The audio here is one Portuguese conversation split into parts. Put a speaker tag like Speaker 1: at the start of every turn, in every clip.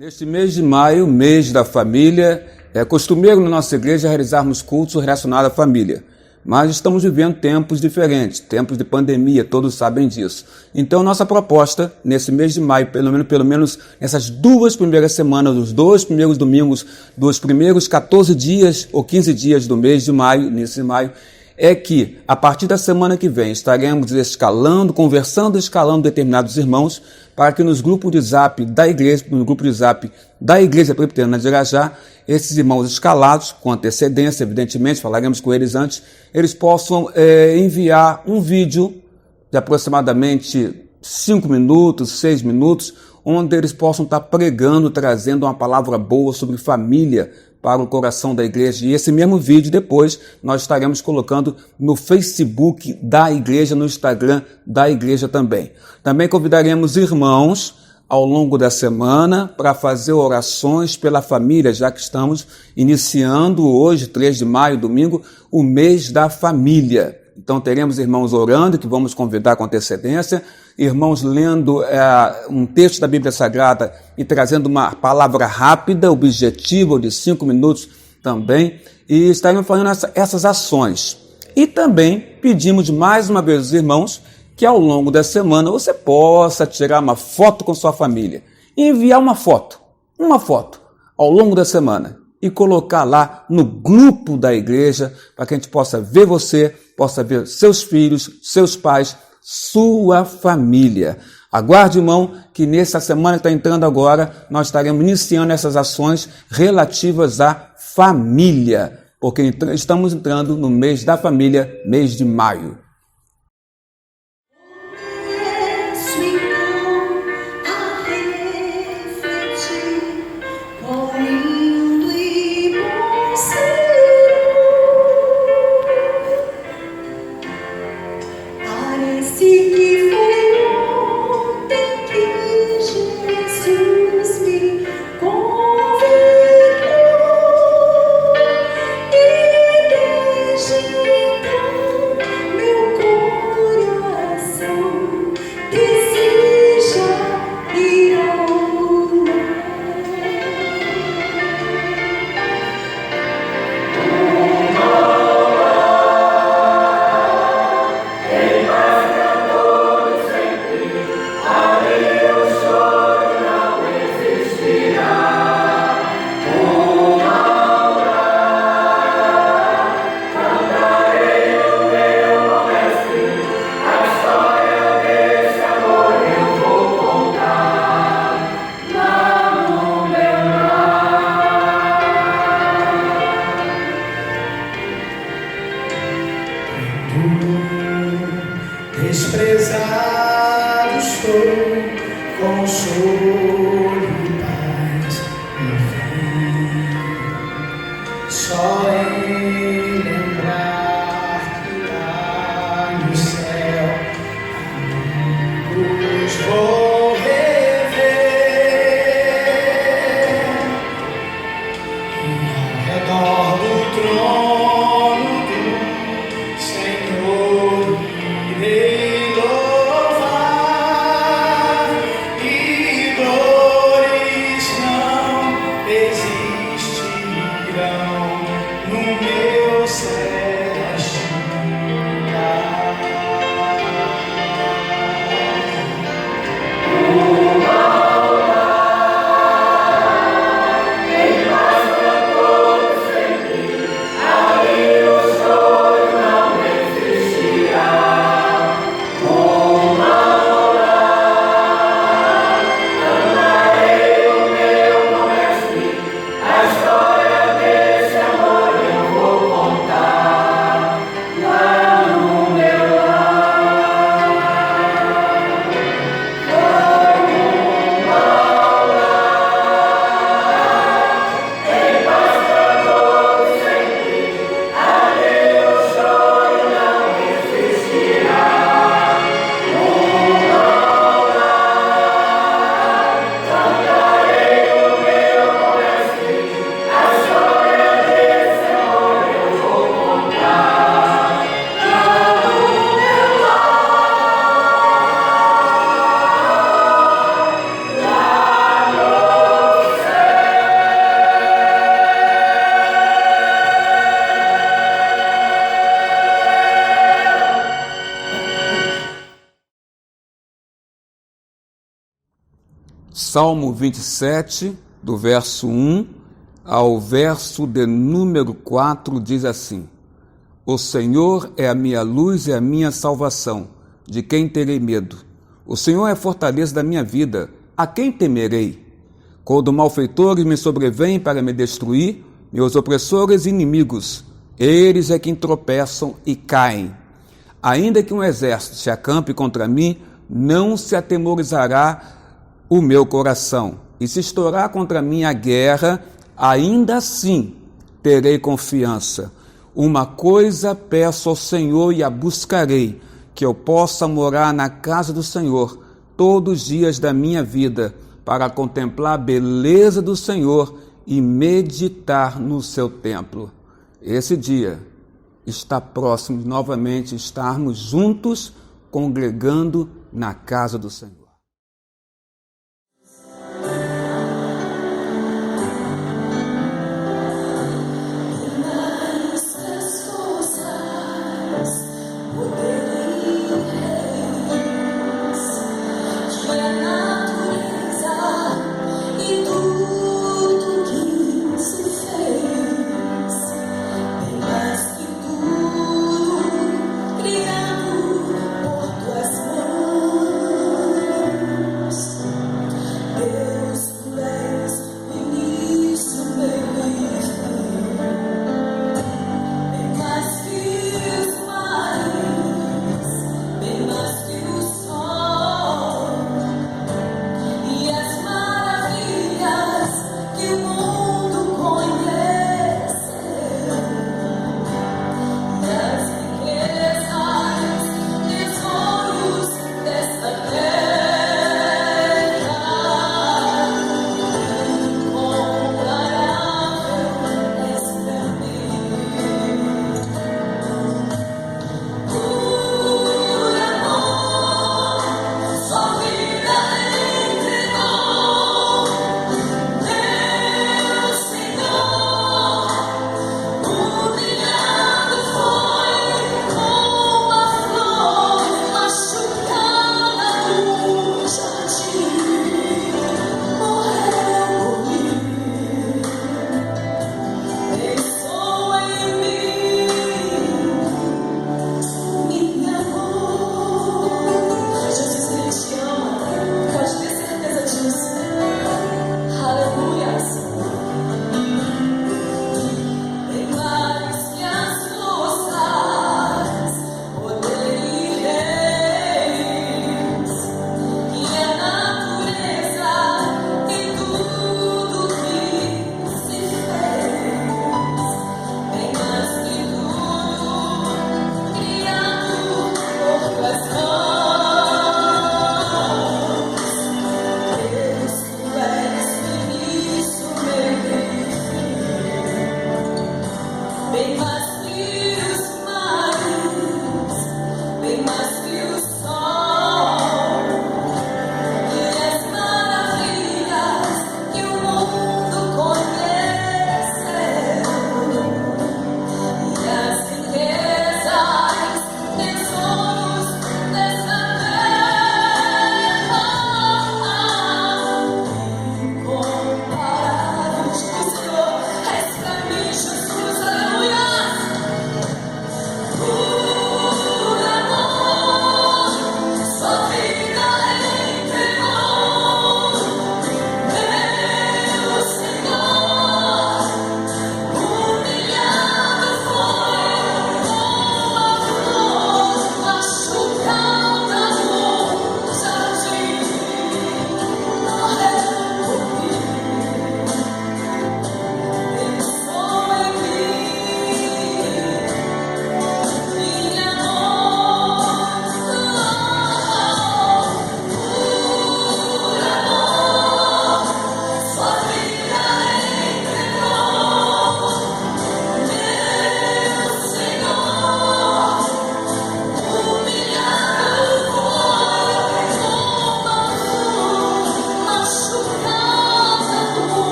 Speaker 1: Neste mês de maio, mês da família, é costumeiro na nossa igreja realizarmos cultos relacionados à família. Mas estamos vivendo tempos diferentes, tempos de pandemia, todos sabem disso. Então, nossa proposta, nesse mês de maio, pelo menos nessas 2 primeiras semanas, os 2 primeiros domingos, dos primeiros 14 dias ou 15 dias do mês de maio, nesse maio, é que, a partir da semana que vem, estaremos escalando determinados irmãos, para que nos grupos de zap da igreja, no grupo de zap da Igreja Presbiteriana de Irajá, esses irmãos escalados, com antecedência, evidentemente, falaremos com eles antes, eles possam enviar um vídeo de aproximadamente 5 minutos, 6 minutos, onde eles possam estar pregando, trazendo uma palavra boa sobre família para o coração da igreja. E esse mesmo vídeo depois nós estaremos colocando no Facebook da igreja, no Instagram da igreja também. Também convidaremos irmãos ao longo da semana para fazer orações pela família, já que estamos iniciando hoje, 3 de maio, domingo, o mês da família. Então teremos irmãos orando, que vamos convidar com antecedência, irmãos lendo um texto da Bíblia Sagrada e trazendo uma palavra rápida, objetiva, de 5 minutos também, e estaremos fazendo essas ações. E também pedimos mais uma vez aos irmãos que ao longo da semana você possa tirar uma foto com sua família e enviar uma foto ao longo da semana e colocar lá no grupo da igreja para que a gente possa ver você, possa ver seus filhos, seus pais, sua família. Aguarde, irmão, que nessa semana que está entrando agora, nós estaremos iniciando essas ações relativas à família, porque estamos entrando no mês da família, mês de maio.
Speaker 2: Meu
Speaker 1: Salmo 27, do verso 1 ao verso de número 4, diz assim: O Senhor é a minha luz e a minha salvação, de quem terei medo? O Senhor é a fortaleza da minha vida, a quem temerei? Quando malfeitores me sobrevêm para me destruir, meus opressores e inimigos, eles é quem tropeçam e caem. Ainda que um exército se acampe contra mim, não se atemorizará o meu coração. E se estourar contra mim a guerra, ainda assim terei confiança. Uma coisa peço ao Senhor e a buscarei, que eu possa morar na casa do Senhor todos os dias da minha vida, para contemplar a beleza do Senhor e meditar no seu templo. Esse dia está próximo de novamente estarmos juntos, congregando na casa do Senhor.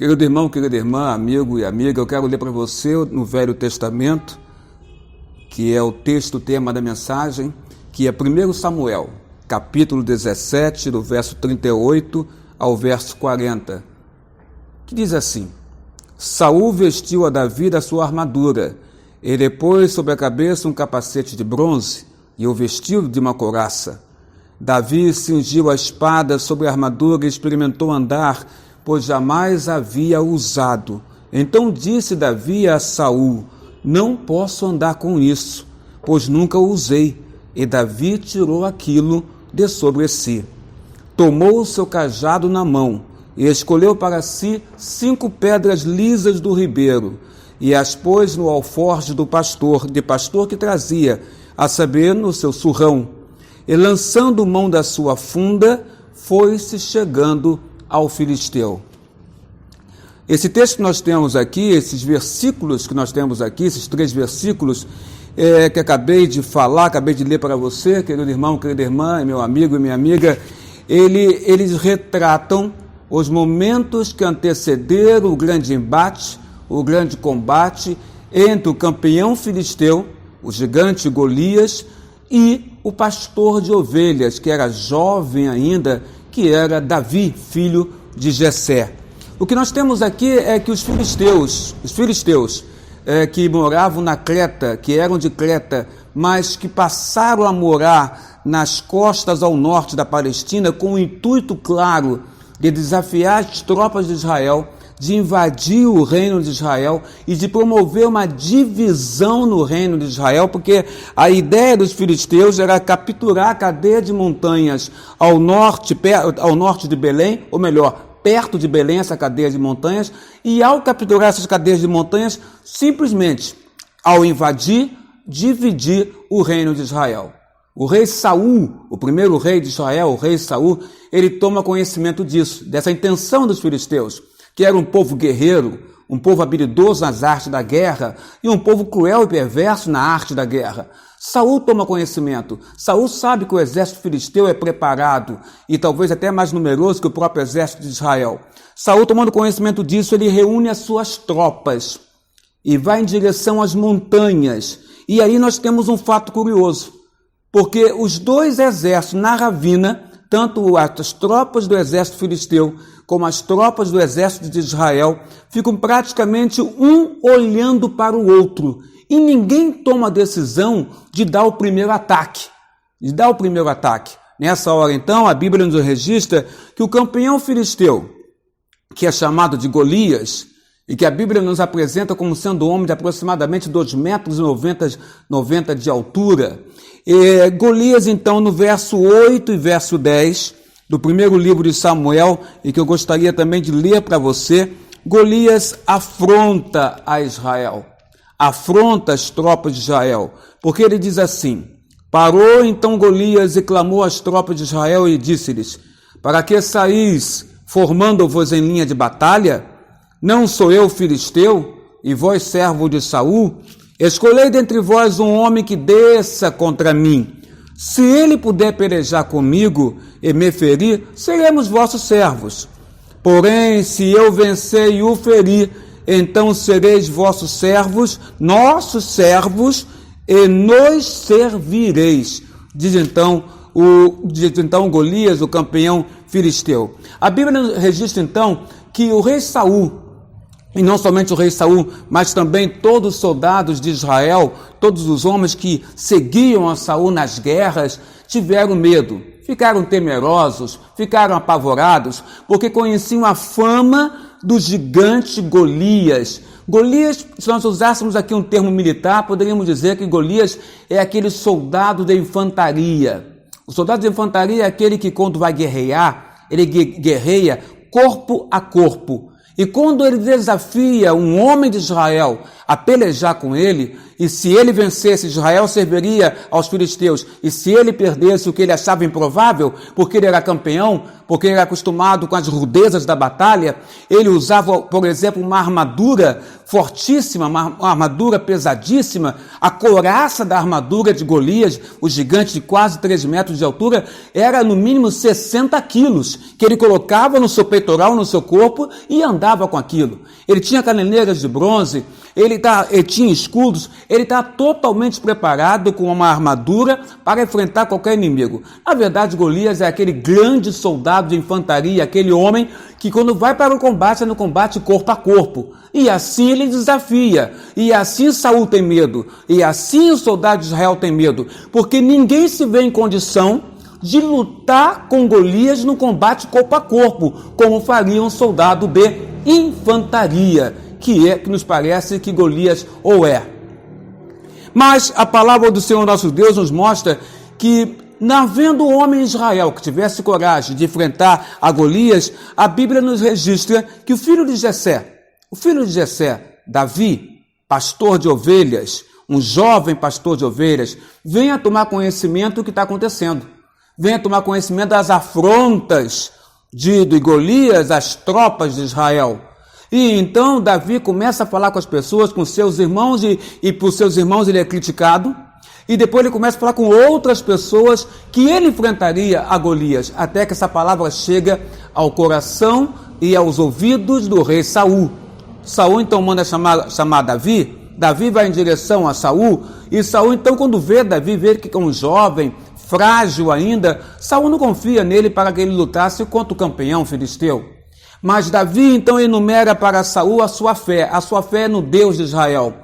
Speaker 1: Querido irmão, querida irmã, amigo e amiga, eu quero ler para você no Velho Testamento, que é o texto tema da mensagem, que é 1 Samuel, capítulo 17, do verso 38 ao verso 40, que diz assim: Saul vestiu a Davi da sua armadura, ele pôs sobre a cabeça um capacete de bronze e o vestiu de uma couraça. Davi cingiu a espada sobre a armadura e experimentou andar, pois jamais havia usado. Então disse Davi a Saul: Não posso andar com isso, pois nunca o usei. E Davi tirou aquilo de sobre si. Tomou o seu cajado na mão e escolheu para si 5 pedras lisas do ribeiro e as pôs no alforje do pastor que trazia, a saber, no seu surrão. E lançando mão da sua funda, foi-se chegando ao filisteu. Esse texto que nós temos aqui, esses versículos que nós temos aqui, esses 3 versículos que acabei de falar, acabei de ler para você, querido irmão, querida irmã, meu amigo e minha amiga, eles retratam os momentos que antecederam o grande embate, o grande combate entre o campeão filisteu, o gigante Golias, e o pastor de ovelhas, que era jovem ainda, que era Davi, filho de Jessé. O que nós temos aqui é que os filisteus que moravam na Creta, que eram de Creta, mas que passaram a morar nas costas ao norte da Palestina com o intuito claro de desafiar as tropas de Israel, de invadir o reino de Israel e de promover uma divisão no reino de Israel, porque a ideia dos filisteus era capturar a cadeia de montanhas ao norte de Belém, ou melhor, perto de Belém, essa cadeia de montanhas, e ao capturar essas cadeias de montanhas, simplesmente, ao invadir, dividir o reino de Israel. O rei Saul, o primeiro rei de Israel, o rei Saul, ele toma conhecimento disso, dessa intenção dos filisteus, que era um povo guerreiro, um povo habilidoso nas artes da guerra e um povo cruel e perverso na arte da guerra. Saul toma conhecimento. Saul sabe que o exército filisteu é preparado e talvez até mais numeroso que o próprio exército de Israel. Saul, tomando conhecimento disso, ele reúne as suas tropas e vai em direção às montanhas. E aí nós temos um fato curioso, porque os 2 exércitos na ravina, tanto as tropas do exército filisteu como as tropas do exército de Israel, ficam praticamente um olhando para o outro. E ninguém toma a decisão de dar o primeiro ataque. Nessa hora, então, a Bíblia nos registra que o campeão filisteu, que é chamado de Golias, e que a Bíblia nos apresenta como sendo um homem de aproximadamente 2,90 m de altura. Golias, então, no verso 8 e verso 10 do primeiro livro de Samuel, e que eu gostaria também de ler para você, Golias afronta a Israel, afronta as tropas de Israel, porque ele diz assim: Parou então Golias e clamou às tropas de Israel e disse-lhes: Para que saís, formando-vos em linha de batalha? Não sou eu filisteu, e vós servo de Saul? Escolhei dentre vós um homem que desça contra mim. Se ele puder pelejar comigo e me ferir, seremos vossos servos. Porém, se eu vencer e o ferir, então sereis vossos servos, nossos servos, e nos servireis. Diz então Golias, o campeão filisteu. A Bíblia registra então que o rei Saul, e não somente o rei Saul, mas também todos os soldados de Israel, todos os homens que seguiam a Saul nas guerras, tiveram medo, ficaram temerosos, ficaram apavorados, porque conheciam a fama do gigante Golias. Golias, se nós usássemos aqui um termo militar, poderíamos dizer que Golias é aquele soldado de infantaria. O soldado de infantaria é aquele que, quando vai guerrear, ele guerreia corpo a corpo. E quando ele desafia um homem de Israel a pelejar com ele, e se ele vencesse, Israel serviria aos filisteus, e se ele perdesse, o que ele achava improvável, porque ele era campeão, porque ele era acostumado com as rudezas da batalha. Ele usava, por exemplo, uma armadura fortíssima, uma armadura pesadíssima. A couraça da armadura de Golias, o gigante de quase 3 metros de altura, era no mínimo 60 quilos, que ele colocava no seu peitoral, no seu corpo, e andava com aquilo. Ele tinha caneleiras de bronze, ele tinha escudos, ele está totalmente preparado com uma armadura para enfrentar qualquer inimigo. Na verdade, Golias é aquele grande soldado de infantaria, aquele homem que quando vai para o combate, é no combate corpo a corpo. E assim ele desafia, e assim Saul tem medo, e assim o soldado de Israel tem medo, porque ninguém se vê em condição de lutar com Golias no combate corpo a corpo, como faria um soldado de infantaria, que nos parece que Golias ou é. Mas a palavra do Senhor nosso Deus nos mostra que, não havendo homem em Israel que tivesse coragem de enfrentar a Golias, a Bíblia nos registra que o filho de Jessé, Davi, pastor de ovelhas, um jovem pastor de ovelhas, vem a tomar conhecimento do que está acontecendo. Vem a tomar conhecimento das afrontas de Golias às tropas de Israel. E então Davi começa a falar com as pessoas, com seus irmãos, e por seus irmãos ele é criticado. E depois ele começa a falar com outras pessoas que ele enfrentaria a Golias, até que essa palavra chega ao coração e aos ouvidos do rei Saul. Saul então manda chamar Davi. Davi vai em direção a Saul, e Saul então, quando vê Davi, vê que é um jovem, frágil ainda, Saul não confia nele para que ele lutasse contra o campeão filisteu. Mas Davi então enumera para Saul a sua fé é no Deus de Israel.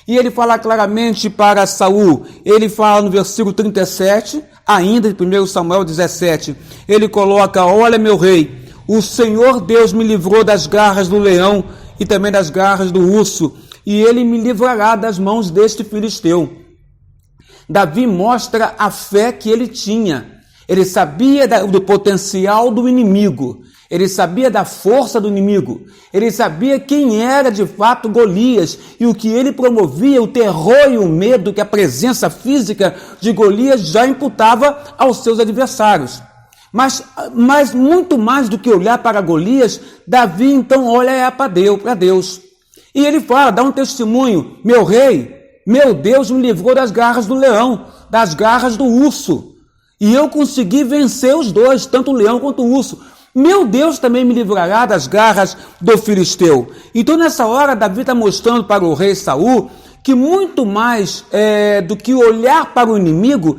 Speaker 1: E ele fala claramente para Saul, ele fala no versículo 37, ainda de 1 Samuel 17, ele coloca: olha, meu rei, o Senhor Deus me livrou das garras do leão e também das garras do urso, e ele me livrará das mãos deste filisteu. Davi mostra a fé que ele tinha. Ele sabia do potencial do inimigo. Ele sabia da força do inimigo. Ele sabia quem era de fato Golias e o que ele promovia, o terror e o medo que a presença física de Golias já imputava aos seus adversários. Mas muito mais do que olhar para Golias, Davi então olha para Deus. E ele fala, dá um testemunho: meu rei, meu Deus me livrou das garras do leão, das garras do urso. E eu consegui vencer os dois, tanto o leão quanto o urso. Meu Deus também me livrará das garras do filisteu. Então nessa hora Davi está mostrando para o rei Saul que muito mais do que olhar para o inimigo,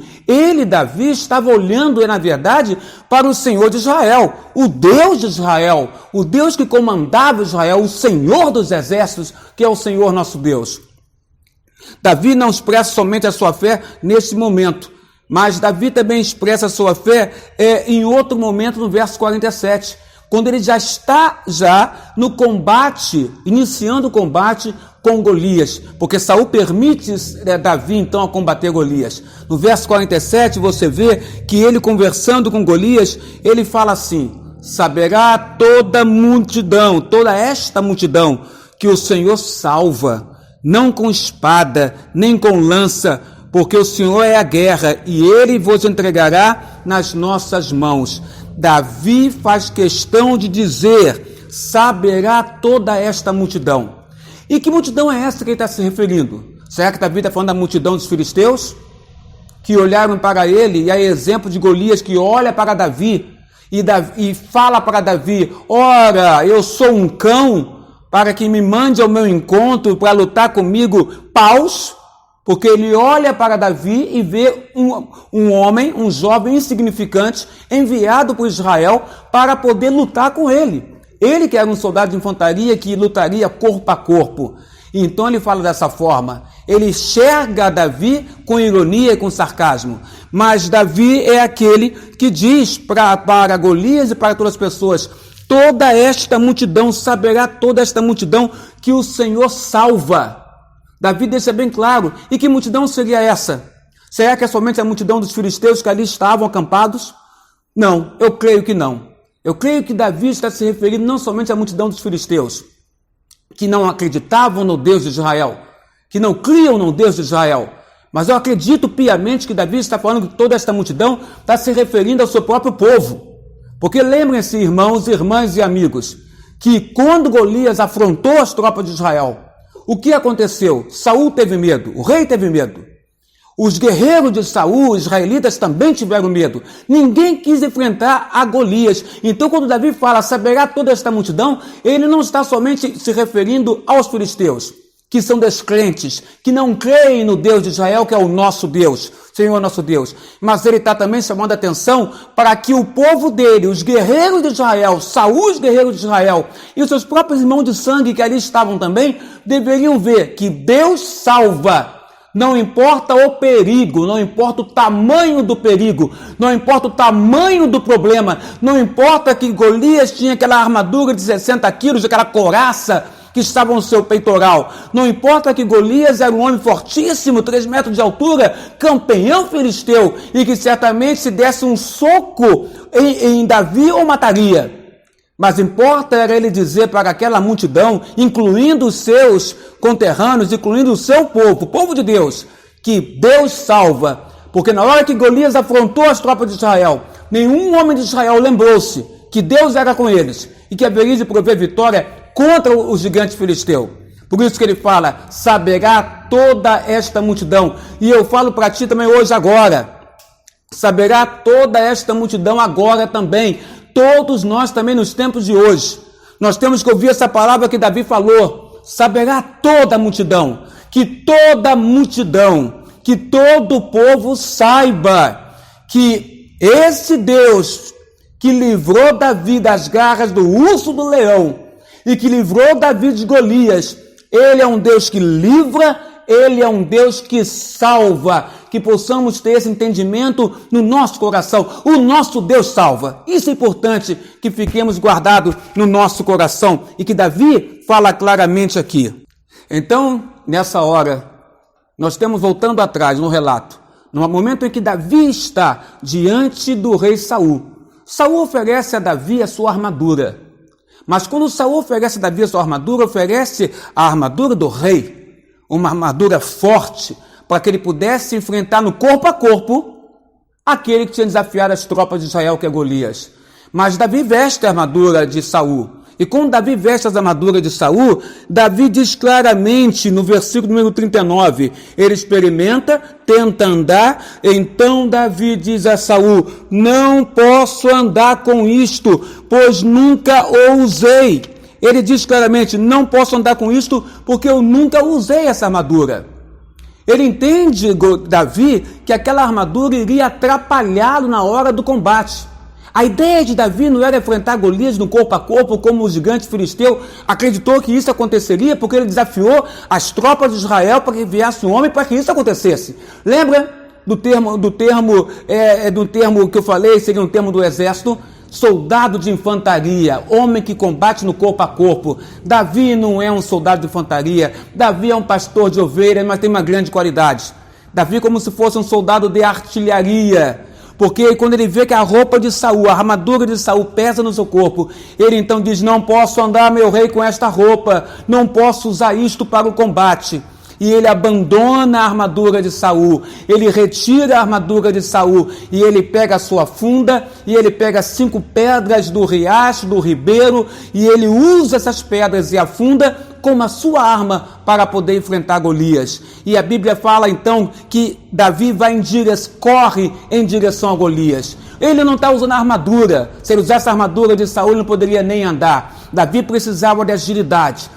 Speaker 1: Davi, estava olhando, na verdade, para o Senhor de Israel, o Deus de Israel, o Deus que comandava Israel, o Senhor dos exércitos, que é o Senhor nosso Deus. Davi não expressa somente a sua fé nesse momento, mas Davi também expressa a sua fé em outro momento, no verso 47, quando ele já está no combate, iniciando o combate com Golias, porque Saul permite Davi então a combater Golias. No verso 47 você vê que ele, conversando com Golias, ele fala assim: saberá toda esta multidão, que o Senhor salva, não com espada, nem com lança, porque o Senhor é a guerra, e ele vos entregará nas nossas mãos. Davi faz questão de dizer: saberá toda esta multidão. E que multidão é essa que ele está se referindo? Será que Davi está falando da multidão dos filisteus? Que olharam para ele, e é exemplo de Golias que olha para Davi e fala para Davi: ora, eu sou um cão para que me mande ao meu encontro para lutar comigo, paus? Porque ele olha para Davi e vê um homem, um jovem insignificante, enviado por Israel para poder lutar com ele. Ele que era um soldado de infantaria que lutaria corpo a corpo. Então ele fala dessa forma. Ele enxerga Davi com ironia e com sarcasmo. Mas Davi é aquele que diz para Golias e para todas as pessoas: toda esta multidão, saberá toda esta multidão que o Senhor salva. Davi deixa bem claro. E que multidão seria essa? Será que é somente a multidão dos filisteus que ali estavam acampados? Não, eu creio que não. Eu creio que Davi está se referindo não somente à multidão dos filisteus, que não acreditavam no Deus de Israel, que não criam no Deus de Israel, mas eu acredito piamente que Davi está falando que toda esta multidão está se referindo ao seu próprio povo, Porque lembrem-se, irmãos, irmãs e amigos, que quando Golias afrontou as tropas de Israel, o que aconteceu? Saul teve medo, o rei teve medo. Os guerreiros de Saul, os israelitas, também tiveram medo. Ninguém quis enfrentar a Golias. Então, quando Davi fala, saberá toda esta multidão, ele não está somente se referindo aos filisteus, que são descrentes, que não creem no Deus de Israel, que é o nosso Deus, Senhor nosso Deus. Mas ele está também chamando a atenção para que o povo dele, os guerreiros de Israel, Saul, os guerreiros de Israel, e os seus próprios irmãos de sangue que ali estavam também, deveriam ver que Deus salva. Não importa o perigo, não importa o tamanho do perigo, não importa o tamanho do problema, não importa que Golias tinha aquela armadura de 60 quilos, aquela couraça que estava no seu peitoral, não importa que Golias era um homem fortíssimo, 3 metros de altura, campeão filisteu, e que certamente se desse um soco em Davi o mataria. Mas importa era ele dizer para aquela multidão, incluindo os seus conterrâneos, incluindo o seu povo, o povo de Deus, que Deus salva. Porque na hora que Golias afrontou as tropas de Israel, nenhum homem de Israel lembrou-se que Deus era com eles e que haveria de prover vitória contra o gigante filisteu. Por isso que ele fala, saberá toda esta multidão. E eu falo para ti também hoje agora, saberá toda esta multidão agora também. Todos nós também nos tempos de hoje, nós temos que ouvir essa palavra que Davi falou, saberá toda a multidão, que todo o povo saiba que esse Deus que livrou Davi das garras do urso do leão e que livrou Davi de Golias, ele é um Deus que livra, ele é um Deus que salva, que possamos ter esse entendimento no nosso coração. O nosso Deus salva. Isso é importante que fiquemos guardados no nosso coração e que Davi fala claramente aqui. Então, nessa hora, nós estamos voltando atrás no relato, no momento em que Davi está diante do rei Saul. Saul oferece a Davi a sua armadura. Mas quando Saul oferece a Davi a sua armadura, oferece a armadura do rei, uma armadura forte, para que ele pudesse enfrentar no corpo a corpo aquele que tinha desafiado as tropas de Israel, que é Golias. Mas Davi veste a armadura de Saul. E quando Davi veste as armaduras de Saul, Davi diz claramente no versículo número 39, ele experimenta, tenta andar, então Davi diz a Saul, não posso andar com isto, pois nunca o usei. Ele diz claramente, não posso andar com isto, porque eu nunca usei essa armadura. Ele entende, Davi, que aquela armadura iria atrapalhá-lo na hora do combate. A ideia de Davi não era enfrentar Golias no corpo a corpo, como o gigante filisteu acreditou que isso aconteceria, porque ele desafiou as tropas de Israel para que enviasse um homem para que isso acontecesse. Lembra do termo que eu falei, seria um termo do exército? Soldado de infantaria, homem que combate no corpo a corpo. Davi não é um soldado de infantaria, Davi é um pastor de ovelhas, mas tem uma grande qualidade. Davi é como se fosse um soldado de artilharia, porque quando ele vê que a roupa de Saul, a armadura de Saul pesa no seu corpo, ele então diz, não posso andar, meu rei, com esta roupa, não posso usar isto para o combate. E ele abandona a armadura de Saul, ele retira a armadura de Saul, e ele pega a sua funda, e ele pega 5 pedras do riacho, do ribeiro, e ele usa essas pedras e a funda como a sua arma para poder enfrentar Golias. E a Bíblia fala então que Davi corre em direção a Golias. Ele não está usando a armadura, se ele usasse a armadura de Saul ele não poderia nem andar. Davi precisava de agilidade.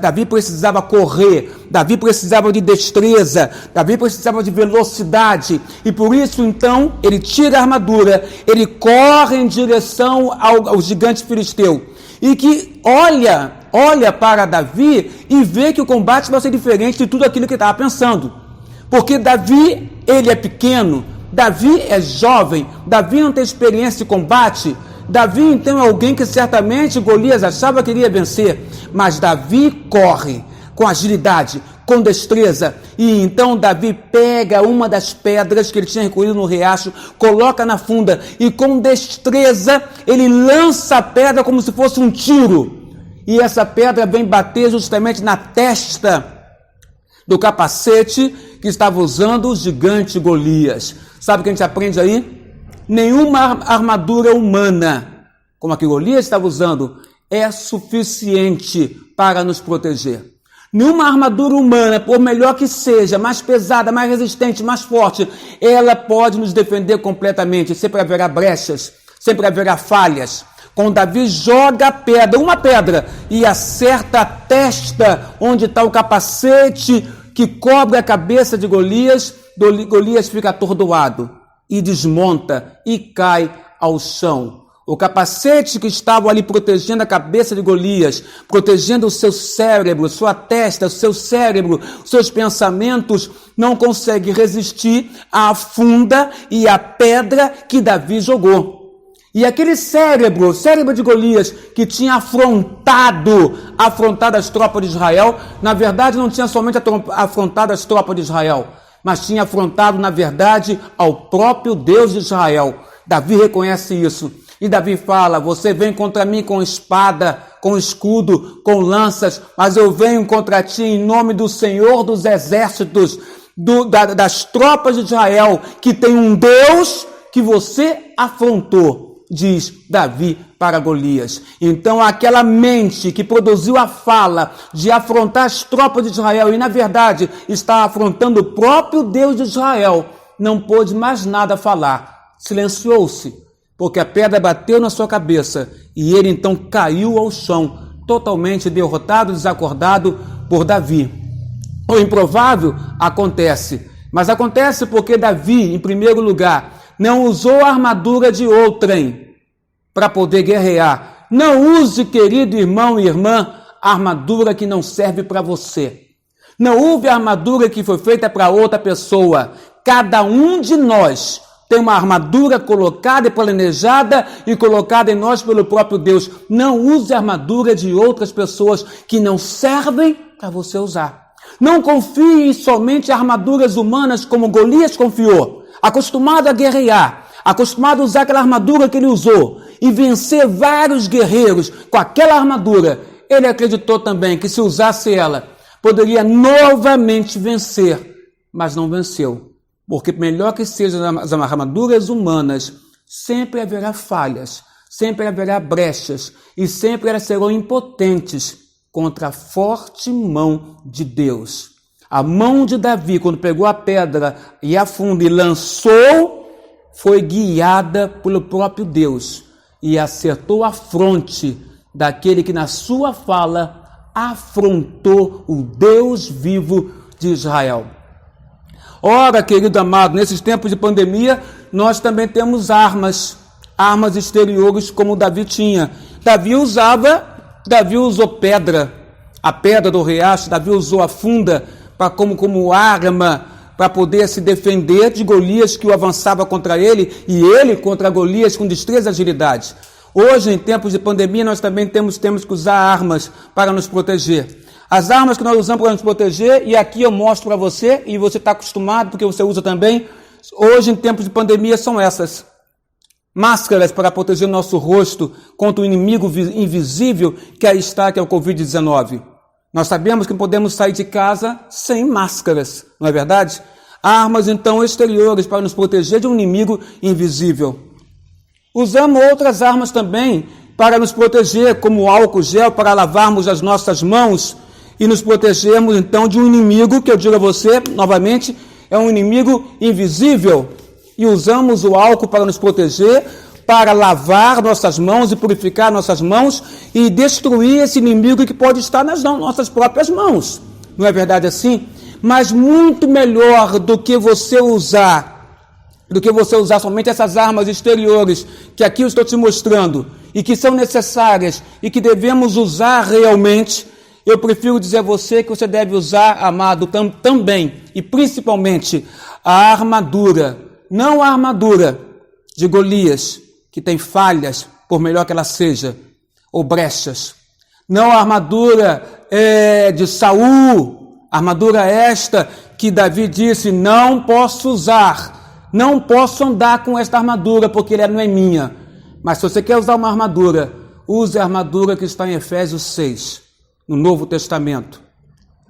Speaker 1: Davi precisava correr, Davi precisava de destreza, Davi precisava de velocidade, e por isso então ele tira a armadura, ele corre em direção ao gigante filisteu, e que olha para Davi e vê que o combate vai ser diferente de tudo aquilo que ele estava pensando, porque Davi, ele é pequeno, Davi é jovem, Davi não tem experiência de combate. Davi então é alguém que certamente Golias achava que iria vencer, mas Davi corre com agilidade, com destreza, e então Davi pega uma das pedras que ele tinha recolhido no riacho, coloca na funda, e com destreza ele lança a pedra como se fosse um tiro, e essa pedra vem bater justamente na testa do capacete que estava usando o gigante Golias. Sabe o que a gente aprende aí? Nenhuma armadura humana como a que Golias estava usando, é suficiente para nos proteger. Nenhuma armadura humana, por melhor que seja, mais pesada, mais resistente, mais forte, ela pode nos defender completamente. Sempre haverá brechas, sempre haverá falhas. Quando Davi joga a pedra, uma pedra, e acerta a testa onde está o capacete que cobre a cabeça de Golias, Golias fica atordoado e desmonta e cai ao chão. O capacete que estava ali protegendo a cabeça de Golias, protegendo o seu cérebro, sua testa, o seu cérebro, seus pensamentos, não consegue resistir à funda e à pedra que Davi jogou. E aquele cérebro, o cérebro de Golias, que tinha afrontado as tropas de Israel, na verdade não tinha somente afrontado as tropas de Israel, mas tinha afrontado, na verdade, ao próprio Deus de Israel. Davi reconhece isso. E Davi fala, você vem contra mim com espada, com escudo, com lanças, mas eu venho contra ti em nome do Senhor dos exércitos, das tropas de Israel, que tem um Deus que você afrontou, diz Davi para Golias. Então aquela mente que produziu a fala de afrontar as tropas de Israel e na verdade está afrontando o próprio Deus de Israel, não pôde mais nada falar, silenciou-se. Porque a pedra bateu na sua cabeça e ele então caiu ao chão, totalmente derrotado, desacordado por Davi. O improvável acontece, mas acontece porque Davi, em primeiro lugar, não usou a armadura de outrem para poder guerrear. Não use, querido irmão e irmã, a armadura que não serve para você. Não use a armadura que foi feita para outra pessoa. Cada um de nós tem uma armadura colocada e planejada e colocada em nós pelo próprio Deus. Não use a armadura de outras pessoas que não servem para você usar. Não confie somente em armaduras humanas como Golias confiou. Acostumado a guerrear, acostumado a usar aquela armadura que ele usou e vencer vários guerreiros com aquela armadura, ele acreditou também que se usasse ela, poderia novamente vencer, mas não venceu. Porque melhor que sejam as armaduras humanas, sempre haverá falhas, sempre haverá brechas e sempre elas serão impotentes contra a forte mão de Deus. A mão de Davi, quando pegou a pedra e a funda e lançou, foi guiada pelo próprio Deus e acertou a fronte daquele que na sua fala afrontou o Deus vivo de Israel. Ora, querido amado, nesses tempos de pandemia, nós também temos armas exteriores como Davi tinha. Davi usou pedra, a pedra do riacho, Davi usou a funda como arma para poder se defender de Golias que o avançava contra ele e ele contra Golias com destreza e agilidade. Hoje, em tempos de pandemia, nós também temos que usar armas para nos proteger. As armas que nós usamos para nos proteger, e aqui eu mostro para você, e você está acostumado, porque você usa também, hoje em tempos de pandemia são essas. Máscaras para proteger o nosso rosto contra o inimigo invisível que aí está, que é o Covid-19. Nós sabemos que podemos sair de casa sem máscaras, não é verdade? Armas, então, exteriores para nos proteger de um inimigo invisível. Usamos outras armas também para nos proteger, como álcool gel, para lavarmos as nossas mãos e nos protegermos, então, de um inimigo, que eu digo a você, novamente, é um inimigo invisível. E usamos o álcool para nos proteger, para lavar nossas mãos e purificar nossas mãos e destruir esse inimigo que pode estar nas nossas próprias mãos. Não é verdade assim? Mas muito melhor do que você usar somente essas armas exteriores que aqui eu estou te mostrando e que são necessárias e que devemos usar realmente, eu prefiro dizer a você que você deve usar, amado, também e principalmente a armadura, não a armadura de Golias, que tem falhas, por melhor que ela seja, ou brechas. Não a armadura de Saul, armadura esta que Davi disse, não posso usar, não posso andar com esta armadura, porque ela não é minha. Mas se você quer usar uma armadura, use a armadura que está em Efésios 6, no Novo Testamento.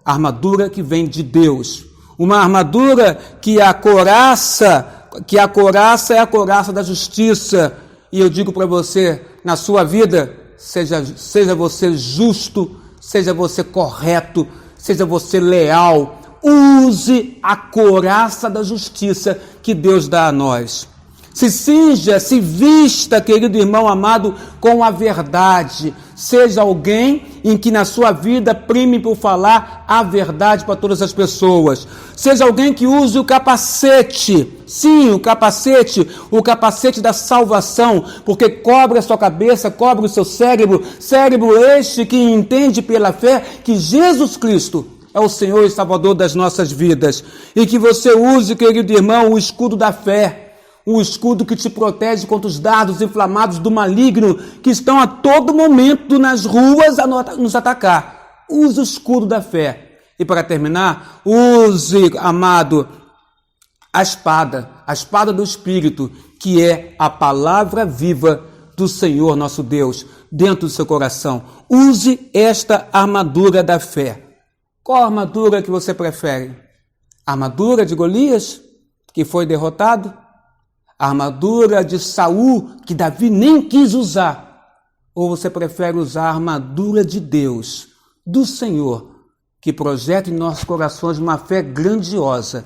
Speaker 1: A armadura que vem de Deus. Uma armadura que a couraça é a couraça da justiça. E eu digo para você, na sua vida, seja você justo, seja você correto, seja você leal. Use a couraça da justiça que Deus dá a nós. Se cinja, se vista, querido irmão amado, com a verdade. Seja alguém em que na sua vida prime por falar a verdade para todas as pessoas. Seja alguém que use o capacete. Sim, o capacete da salvação, porque cobre a sua cabeça, cobre o seu cérebro. Cérebro este que entende pela fé que Jesus Cristo é o Senhor e Salvador das nossas vidas. E que você use, querido irmão, o escudo da fé. Um escudo que te protege contra os dardos inflamados do maligno que estão a todo momento nas ruas a nos atacar. Use o escudo da fé. E para terminar, use, amado, a espada do Espírito, que é a palavra viva do Senhor nosso Deus, dentro do seu coração. Use esta armadura da fé. Qual armadura que você prefere? A armadura de Golias, que foi derrotado? A armadura de Saul, que Davi nem quis usar? Ou você prefere usar a armadura de Deus, do Senhor, que projeta em nossos corações uma fé grandiosa,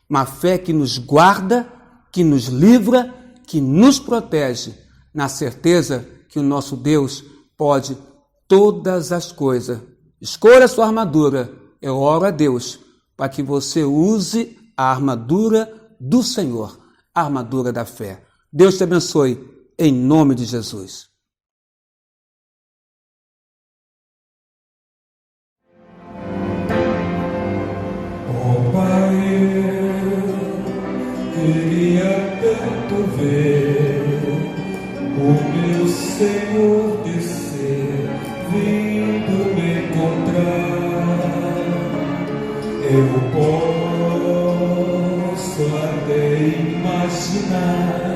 Speaker 1: uma fé que nos guarda, que nos livra, que nos protege, na certeza que o nosso Deus pode todas as coisas. Escolha a sua armadura. Eu oro a Deus para que você use a armadura do Senhor, a armadura da fé. Deus te abençoe, em nome de Jesus.
Speaker 2: Oh Pai, eu queria tanto ver o meu Senhor descer, vindo me encontrar. Eu posso até imaginar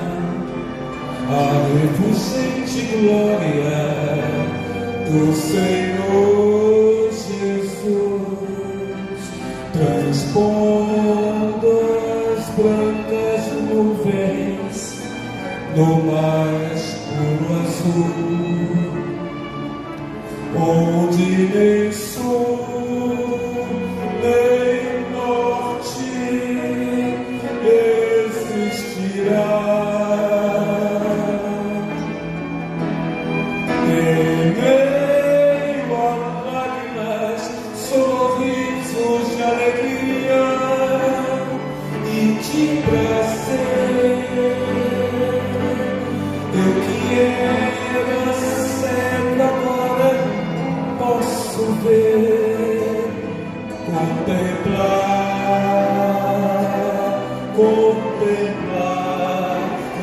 Speaker 2: a refulgente glória do Senhor Jesus, transpondo as brancas nuvens no mais puro azul, onde nem sul nem norte existirá. Em meio a lágrimas, sorrisos de alegria e de prazer, eu que era cego agora posso ver, contemplar,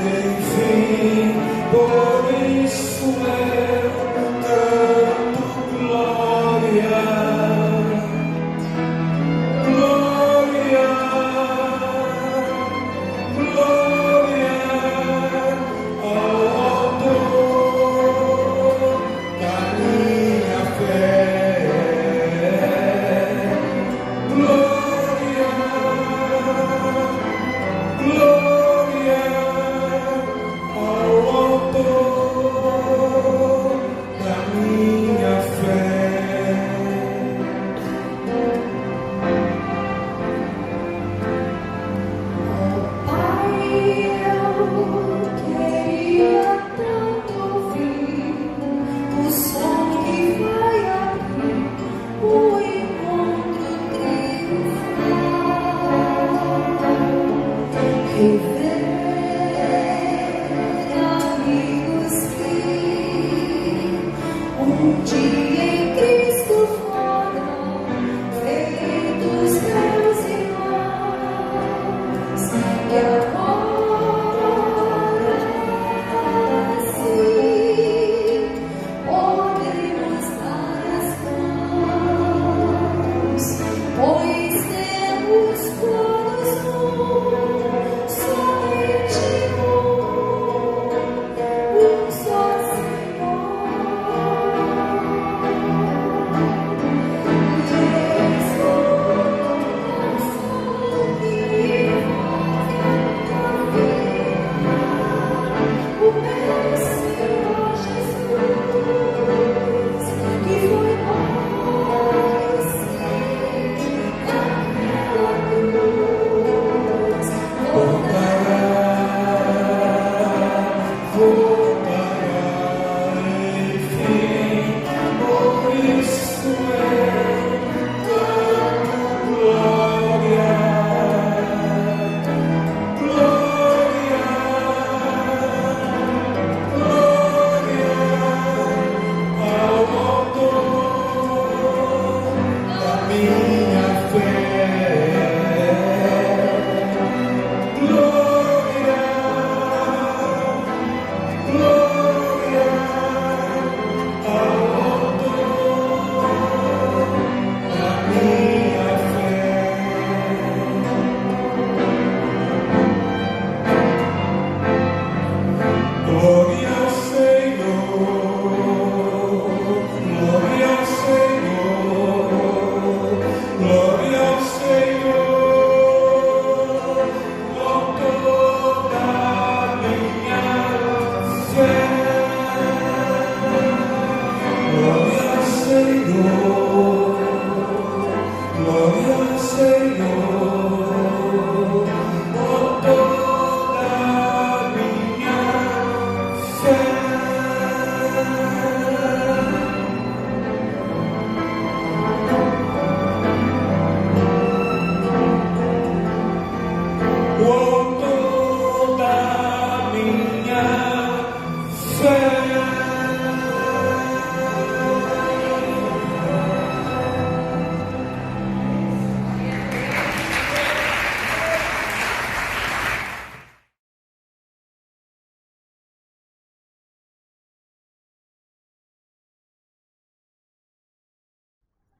Speaker 2: enfim, por isso eu canto glória, glória, glória ao autor da minha fé, glória, glória ao autor da minha fé.
Speaker 3: Pai, eu queria tanto ouvir o som que vai abrir o encontro triunfal, rever amigos que dia em Cristo foram feitos meus irmãos, e agora sim podemos dar as mãos, pois temos todos somente um só Senhor.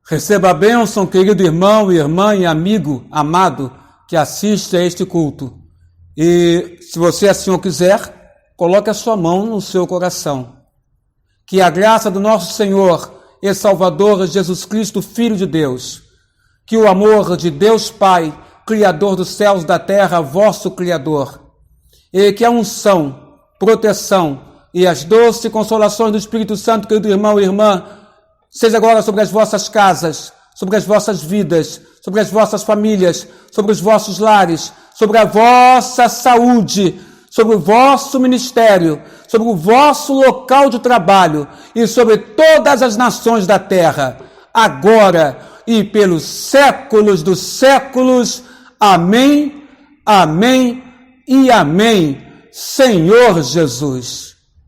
Speaker 1: Receba a bênção, querido irmão, irmã e amigo amado que assiste a este culto. E, se você assim o quiser, coloque a sua mão no seu coração. Que a graça do nosso Senhor e Salvador Jesus Cristo, Filho de Deus, que o amor de Deus Pai, Criador dos céus e da terra, vosso Criador, e que a unção, proteção e as doces consolações do Espírito Santo, querido irmão e irmã, seja agora sobre as vossas casas, sobre as vossas vidas, sobre as vossas famílias, sobre os vossos lares, sobre a vossa saúde, sobre o vosso ministério, sobre o vosso local de trabalho e sobre todas as nações da terra, agora e pelos séculos dos séculos. Amém, amém e amém. Senhor Jesus.